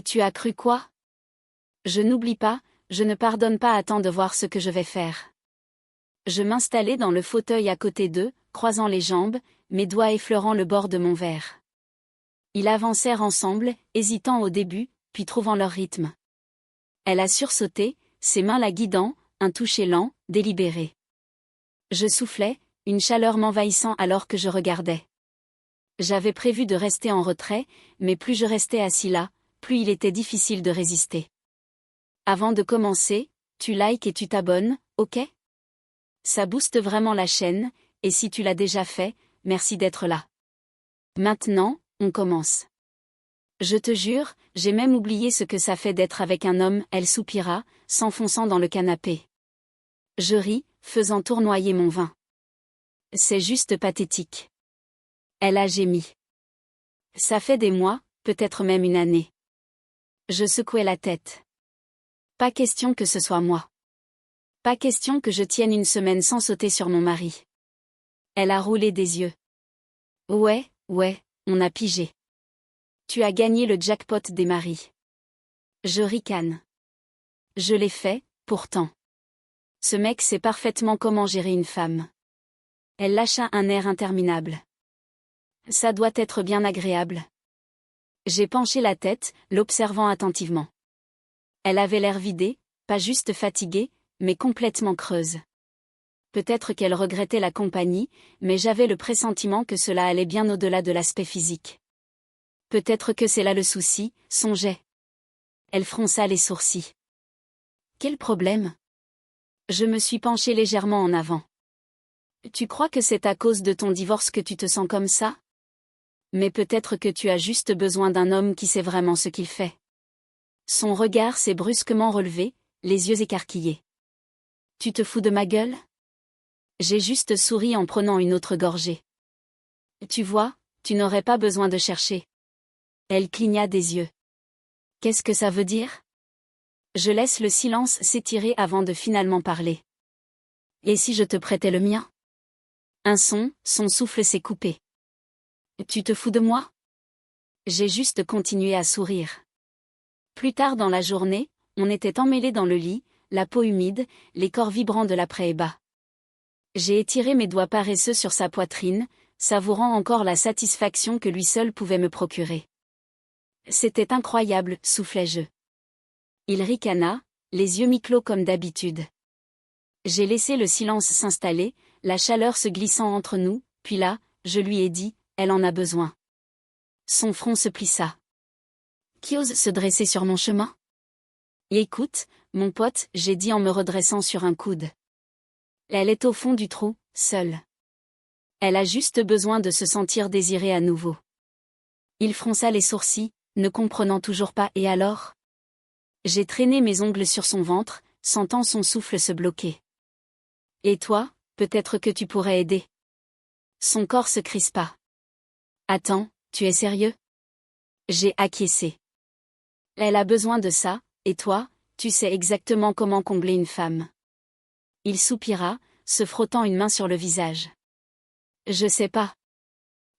Tu as cru quoi? Je n'oublie pas, je ne pardonne pas. Attends de voir ce que je vais faire. Je m'installai dans le fauteuil à côté d'eux, croisant les jambes, mes doigts effleurant le bord de mon verre. Ils avancèrent ensemble, hésitant au début, puis trouvant leur rythme. Elle a sursauté, ses mains la guidant, un toucher lent, délibéré. Je soufflais, une chaleur m'envahissant alors que je regardais. J'avais prévu de rester en retrait, mais plus je restais assis là, plus il était difficile de résister. Avant de commencer, tu likes et tu t'abonnes, ok? Ça booste vraiment la chaîne, et si tu l'as déjà fait, merci d'être là. Maintenant, on commence. Je te jure, j'ai même oublié ce que ça fait d'être avec un homme, elle soupira, s'enfonçant dans le canapé. Je ris, faisant tournoyer mon vin. C'est juste pathétique. Elle a gémi. Ça fait des mois, peut-être même une année. Je secouai la tête. Pas question que ce soit moi. Pas question que je tienne une semaine sans sauter sur mon mari. Elle a roulé des yeux. Ouais, on a pigé. Tu as gagné le jackpot des maris. Je ricane. Je l'ai fait, pourtant. Ce mec sait parfaitement comment gérer une femme. Elle lâcha un air interminable. Ça doit être bien agréable. J'ai penché la tête, l'observant attentivement. Elle avait l'air vidée, pas juste fatiguée, mais complètement creuse. Peut-être qu'elle regrettait la compagnie, mais j'avais le pressentiment que cela allait bien au-delà de l'aspect physique. Peut-être que c'est là le souci, songeais. Elle fronça les sourcils. Quel problème? Je me suis penchée légèrement en avant. Tu crois que c'est à cause de ton divorce que tu te sens comme ça? Mais peut-être que tu as juste besoin d'un homme qui sait vraiment ce qu'il fait. Son regard s'est brusquement relevé, les yeux écarquillés. Tu te fous de ma gueule? J'ai juste souri en prenant une autre gorgée. Tu vois, tu n'aurais pas besoin de chercher. Elle cligna des yeux. Qu'est-ce que ça veut dire? Je laisse le silence s'étirer avant de finalement parler. Et si je te prêtais le mien? Son souffle s'est coupé. Tu te fous de moi? J'ai juste continué à sourire. Plus tard dans la journée, on était emmêlés dans le lit, la peau humide, les corps vibrants de l'après-ébat. J'ai étiré mes doigts paresseux sur sa poitrine, savourant encore la satisfaction que lui seul pouvait me procurer. C'était incroyable, soufflai-je. Il ricana, les yeux mi-clos comme d'habitude. J'ai laissé le silence s'installer, la chaleur se glissant entre nous, puis là, je lui ai dit, elle en a besoin. Son front se plissa. Qui ose se dresser sur mon chemin? Et écoute, mon pote, j'ai dit en me redressant sur un coude. Elle est au fond du trou, seule. Elle a juste besoin de se sentir désirée à nouveau. Il fronça les sourcils, ne comprenant toujours pas. Et alors? J'ai traîné mes ongles sur son ventre, sentant son souffle se bloquer. Et toi, peut-être que tu pourrais aider. Son corps se crispa. Attends, tu es sérieux? J'ai acquiescé. Elle a besoin de ça, et toi, tu sais exactement comment combler une femme. Il soupira, se frottant une main sur le visage. Je sais pas.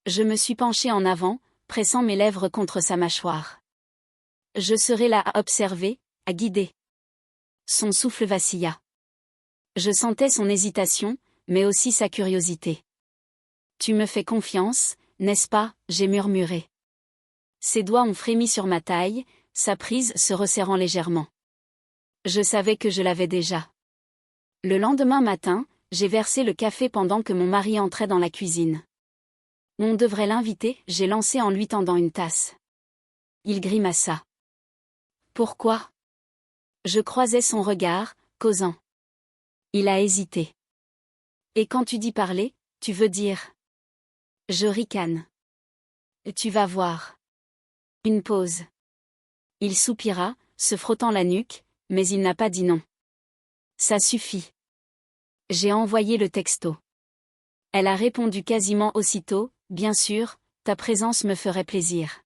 Je me suis penchée en avant, pressant mes lèvres contre sa mâchoire. Je serai là à observer, à guider. Son souffle vacilla. Je sentais son hésitation, mais aussi sa curiosité. Tu me fais confiance, n'est-ce pas? J'ai murmuré. Ses doigts ont frémi sur ma taille, sa prise se resserrant légèrement. Je savais que je l'avais déjà. Le lendemain matin, j'ai versé le café pendant que mon mari entrait dans la cuisine. On devrait l'inviter, j'ai lancé en lui tendant une tasse. Il grimaça. Pourquoi? Je croisais son regard, causant. Il a hésité. Et quand tu dis parler, tu veux dire? Je ricane. Tu vas voir. Une pause. Il soupira, se frottant la nuque, mais il n'a pas dit non. Ça suffit. J'ai envoyé le texto. Elle a répondu quasiment aussitôt, bien sûr, ta présence me ferait plaisir.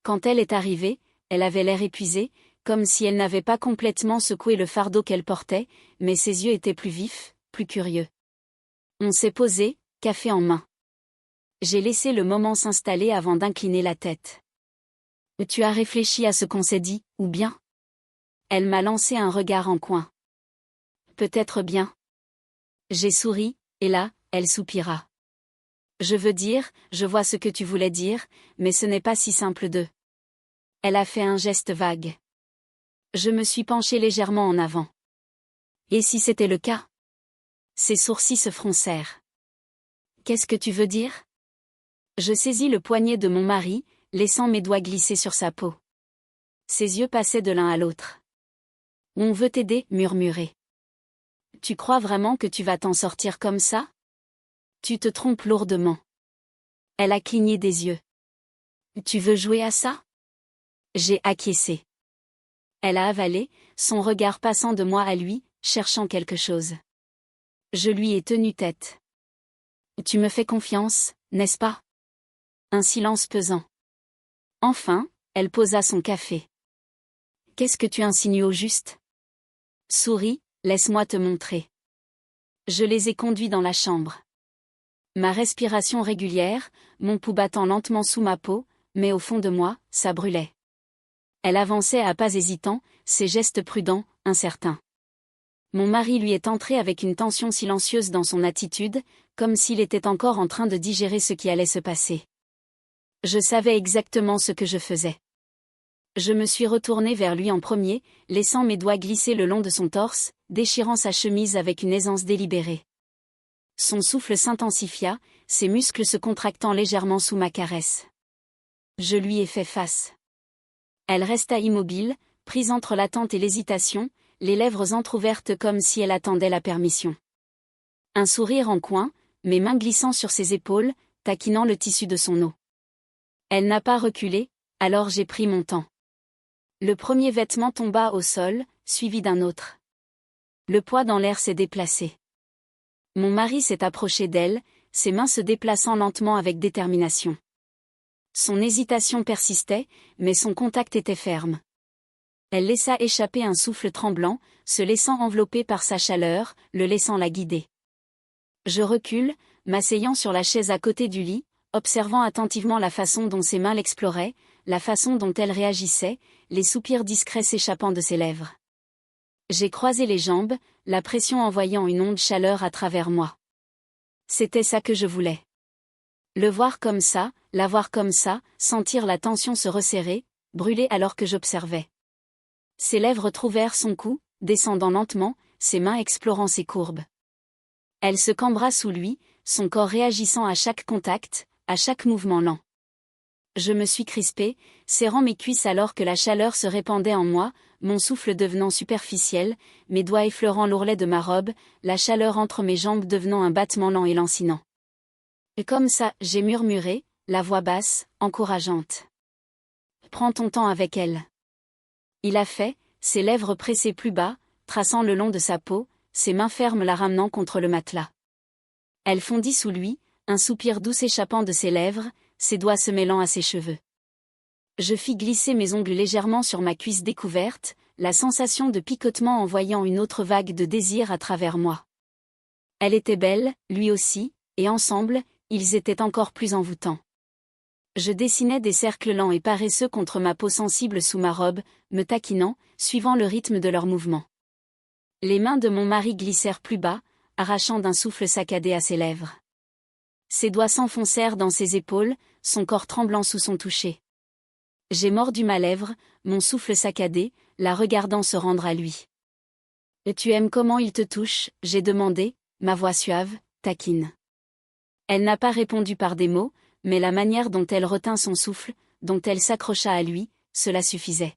Quand elle est arrivée, elle avait l'air épuisée, comme si elle n'avait pas complètement secoué le fardeau qu'elle portait, mais ses yeux étaient plus vifs, plus curieux. On s'est posé, café en main. J'ai laissé le moment s'installer avant d'incliner la tête. Tu as réfléchi à ce qu'on s'est dit, ou bien? Elle m'a lancé un regard en coin. Peut-être bien. J'ai souri, et là, elle soupira. Je veux dire, je vois ce que tu voulais dire, mais ce n'est pas si simple de. Elle a fait un geste vague. Je me suis penchée légèrement en avant. Et si c'était le cas? Ses sourcils se froncèrent. Qu'est-ce que tu veux dire? Je saisis le poignet de mon mari, laissant mes doigts glisser sur sa peau. Ses yeux passaient de l'un à l'autre. On veut t'aider, murmurait. Tu crois vraiment que tu vas t'en sortir comme ça? Tu te trompes lourdement. Elle a cligné des yeux. Tu veux jouer à ça? J'ai acquiescé. Elle a avalé, son regard passant de moi à lui, cherchant quelque chose. Je lui ai tenu tête. Tu me fais confiance, n'est-ce pas? Un silence pesant. Enfin, elle posa son café. Qu'est-ce que tu insinues au juste? Souris, laisse-moi te montrer. Je les ai conduits dans la chambre. Ma respiration régulière, mon pouls battant lentement sous ma peau, mais au fond de moi, ça brûlait. Elle avançait à pas hésitants, ses gestes prudents, incertains. Mon mari lui est entré avec une tension silencieuse dans son attitude, comme s'il était encore en train de digérer ce qui allait se passer. Je savais exactement ce que je faisais. Je me suis retournée vers lui en premier, laissant mes doigts glisser le long de son torse, déchirant sa chemise avec une aisance délibérée. Son souffle s'intensifia, ses muscles se contractant légèrement sous ma caresse. Je lui ai fait face. Elle resta immobile, prise entre l'attente et l'hésitation, les lèvres entr'ouvertes comme si elle attendait la permission. Un sourire en coin, mes mains glissant sur ses épaules, taquinant le tissu de son eau. Elle n'a pas reculé, alors j'ai pris mon temps. Le premier vêtement tomba au sol, suivi d'un autre. Le poids dans l'air s'est déplacé. Mon mari s'est approché d'elle, ses mains se déplaçant lentement avec détermination. Son hésitation persistait, mais son contact était ferme. Elle laissa échapper un souffle tremblant, se laissant envelopper par sa chaleur, le laissant la guider. Je recule, m'asseyant sur la chaise à côté du lit, observant attentivement la façon dont ses mains l'exploraient, la façon dont elle réagissait, les soupirs discrets s'échappant de ses lèvres. J'ai croisé les jambes, la pression envoyant une onde chaleur à travers moi. C'était ça que je voulais. Le voir comme ça, la voir comme ça, sentir la tension se resserrer, brûler alors que j'observais. Ses lèvres trouvèrent son cou, descendant lentement, ses mains explorant ses courbes. Elle se cambra sous lui, son corps réagissant à chaque contact, à chaque mouvement lent. Je me suis crispée, serrant mes cuisses alors que la chaleur se répandait en moi, mon souffle devenant superficiel, mes doigts effleurant l'ourlet de ma robe, la chaleur entre mes jambes devenant un battement lent et lancinant. Et comme ça, j'ai murmuré, la voix basse, encourageante. Prends ton temps avec elle. Il a fait, ses lèvres pressées plus bas, traçant le long de sa peau, ses mains fermes la ramenant contre le matelas. Elle fondit sous lui, un soupir doux s'échappant de ses lèvres, ses doigts se mêlant à ses cheveux. Je fis glisser mes ongles légèrement sur ma cuisse découverte, la sensation de picotement envoyant une autre vague de désir à travers moi. Elle était belle, lui aussi, et ensemble, ils étaient encore plus envoûtants. Je dessinais des cercles lents et paresseux contre ma peau sensible sous ma robe, me taquinant, suivant le rythme de leurs mouvements. Les mains de mon mari glissèrent plus bas, arrachant d'un souffle saccadé à ses lèvres. Ses doigts s'enfoncèrent dans ses épaules, son corps tremblant sous son toucher. J'ai mordu ma lèvre, mon souffle saccadé, la regardant se rendre à lui. « Et tu aimes comment il te touche ?» j'ai demandé, ma voix suave, taquine. Elle n'a pas répondu par des mots, mais la manière dont elle retint son souffle, dont elle s'accrocha à lui, cela suffisait.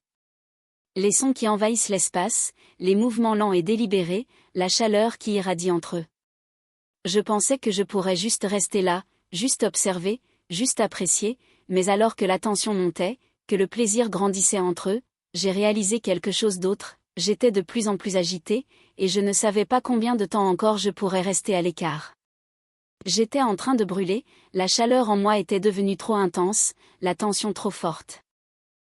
Les sons qui envahissent l'espace, les mouvements lents et délibérés, la chaleur qui irradie entre eux. Je pensais que je pourrais juste rester là, juste observer, juste apprécier, mais alors que la tension montait, que le plaisir grandissait entre eux, j'ai réalisé quelque chose d'autre, j'étais de plus en plus agitée, et je ne savais pas combien de temps encore je pourrais rester à l'écart. J'étais en train de brûler, la chaleur en moi était devenue trop intense, la tension trop forte.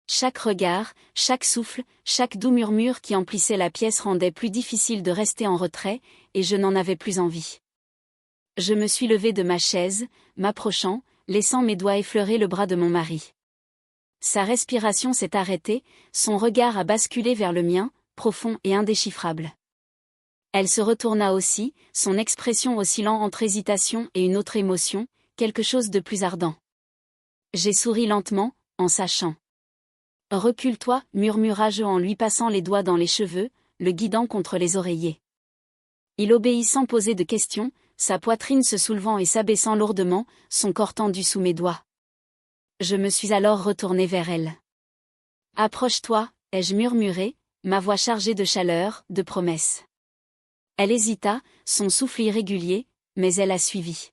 Chaque regard, chaque souffle, chaque doux murmure qui emplissait la pièce rendait plus difficile de rester en retrait, et je n'en avais plus envie. Je me suis levée de ma chaise, m'approchant, laissant mes doigts effleurer le bras de mon mari. Sa respiration s'est arrêtée, son regard a basculé vers le mien, profond et indéchiffrable. Elle se retourna aussi, son expression oscillant entre hésitation et une autre émotion, quelque chose de plus ardent. J'ai souri lentement, en sachant. « Recule-toi » murmura-je en lui passant les doigts dans les cheveux, le guidant contre les oreillers. Il obéit sans poser de questions, sa poitrine se soulevant et s'abaissant lourdement, son corps tendu sous mes doigts. Je me suis alors retournée vers elle. « Approche-toi » ai-je murmuré, ma voix chargée de chaleur, de promesses. Elle hésita, son souffle irrégulier, mais elle a suivi.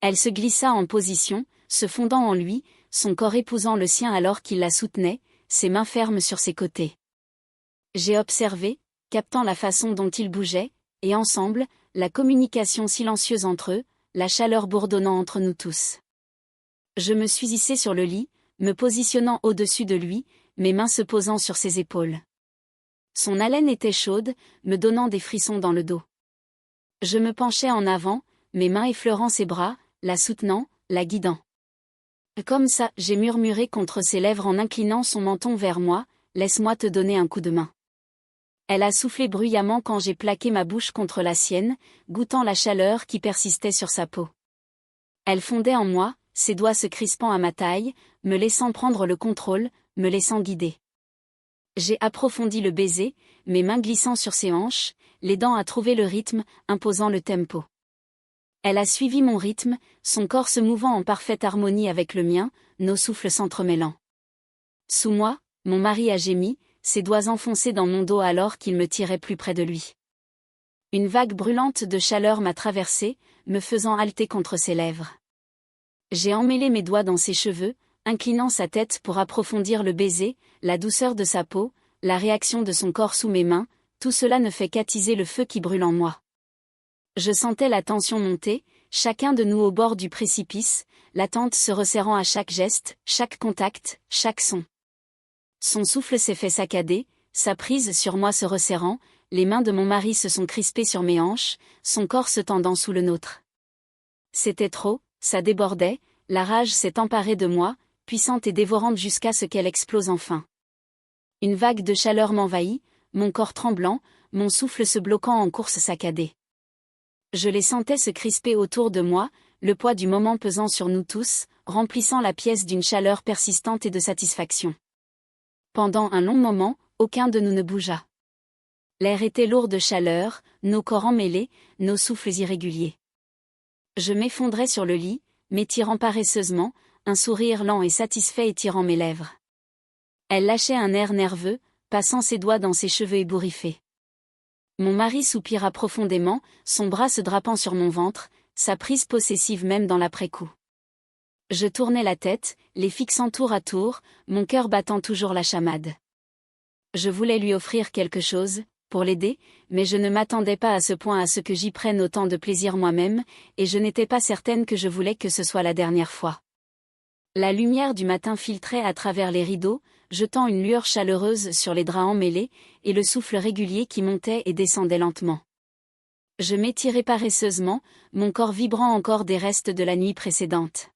Elle se glissa en position, se fondant en lui, son corps épousant le sien alors qu'il la soutenait, ses mains fermes sur ses côtés. J'ai observé, captant la façon dont ils bougeaient, et ensemble, la communication silencieuse entre eux, la chaleur bourdonnant entre nous tous. Je me suis hissée sur le lit, me positionnant au-dessus de lui, mes mains se posant sur ses épaules. Son haleine était chaude, me donnant des frissons dans le dos. Je me penchai en avant, mes mains effleurant ses bras, la soutenant, la guidant. Comme ça, j'ai murmuré contre ses lèvres en inclinant son menton vers moi, « Laisse-moi te donner un coup de main. » Elle a soufflé bruyamment quand j'ai plaqué ma bouche contre la sienne, goûtant la chaleur qui persistait sur sa peau. Elle fondait en moi, ses doigts se crispant à ma taille, me laissant prendre le contrôle, me laissant guider. J'ai approfondi le baiser, mes mains glissant sur ses hanches, l'aidant à trouver le rythme, imposant le tempo. Elle a suivi mon rythme, son corps se mouvant en parfaite harmonie avec le mien, nos souffles s'entremêlant. Sous moi, mon mari a gémi, ses doigts enfoncés dans mon dos alors qu'il me tirait plus près de lui. Une vague brûlante de chaleur m'a traversée, me faisant halter contre ses lèvres. J'ai emmêlé mes doigts dans ses cheveux, inclinant sa tête pour approfondir le baiser, la douceur de sa peau, la réaction de son corps sous mes mains, tout cela ne fait qu'attiser le feu qui brûle en moi. Je sentais la tension monter, chacun de nous au bord du précipice, l'attente se resserrant à chaque geste, chaque contact, chaque son. Son souffle s'est fait saccader, sa prise sur moi se resserrant, les mains de mon mari se sont crispées sur mes hanches, son corps se tendant sous le nôtre. C'était trop, ça débordait, la rage s'est emparée de moi, puissante et dévorante jusqu'à ce qu'elle explose enfin. Une vague de chaleur m'envahit, mon corps tremblant, mon souffle se bloquant en course saccadée. Je les sentais se crisper autour de moi, le poids du moment pesant sur nous tous, remplissant la pièce d'une chaleur persistante et de satisfaction. Pendant un long moment, aucun de nous ne bougea. L'air était lourd de chaleur, nos corps emmêlés, nos souffles irréguliers. Je m'effondrais sur le lit, m'étirant paresseusement, un sourire lent et satisfait étirant mes lèvres. Elle lâchait un air nerveux, passant ses doigts dans ses cheveux ébouriffés. Mon mari soupira profondément, son bras se drapant sur mon ventre, sa prise possessive même dans l'après-coup. Je tournais la tête, les fixant tour à tour, mon cœur battant toujours la chamade. Je voulais lui offrir quelque chose, pour l'aider, mais je ne m'attendais pas à ce point à ce que j'y prenne autant de plaisir moi-même, et je n'étais pas certaine que je voulais que ce soit la dernière fois. La lumière du matin filtrait à travers les rideaux, jetant une lueur chaleureuse sur les draps emmêlés, et le souffle régulier qui montait et descendait lentement. Je m'étirais paresseusement, mon corps vibrant encore des restes de la nuit précédente.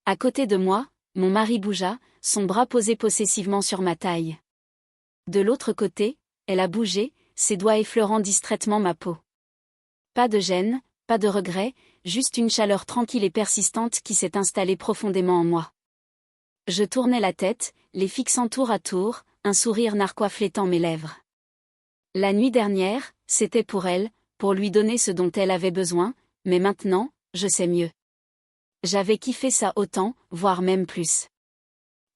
À côté de moi, mon mari bougea, son bras posé possessivement sur ma taille. De l'autre côté, elle a bougé, ses doigts effleurant distraitement ma peau. Pas de gêne, pas de regret, juste une chaleur tranquille et persistante qui s'est installée profondément en moi. Je tournais la tête, les fixant tour à tour, un sourire narquois flétant mes lèvres. La nuit dernière, c'était pour elle, pour lui donner ce dont elle avait besoin, mais maintenant, je sais mieux. J'avais kiffé ça autant, voire même plus.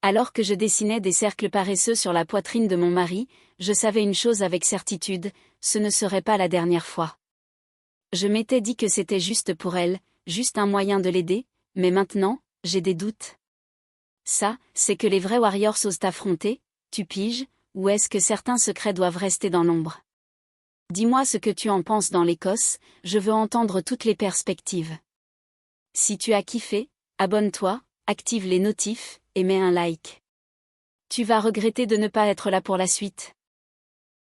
Alors que je dessinais des cercles paresseux sur la poitrine de mon mari, je savais une chose avec certitude, ce ne serait pas la dernière fois. Je m'étais dit que c'était juste pour elle, juste un moyen de l'aider, mais maintenant, j'ai des doutes. Ça, c'est que les vrais warriors osent affronter, tu piges, ou est-ce que certains secrets doivent rester dans l'ombre? Dis-moi ce que tu en penses dans l'Écosse, je veux entendre toutes les perspectives. Si tu as kiffé, abonne-toi, active les notifs, et mets un like. Tu vas regretter de ne pas être là pour la suite.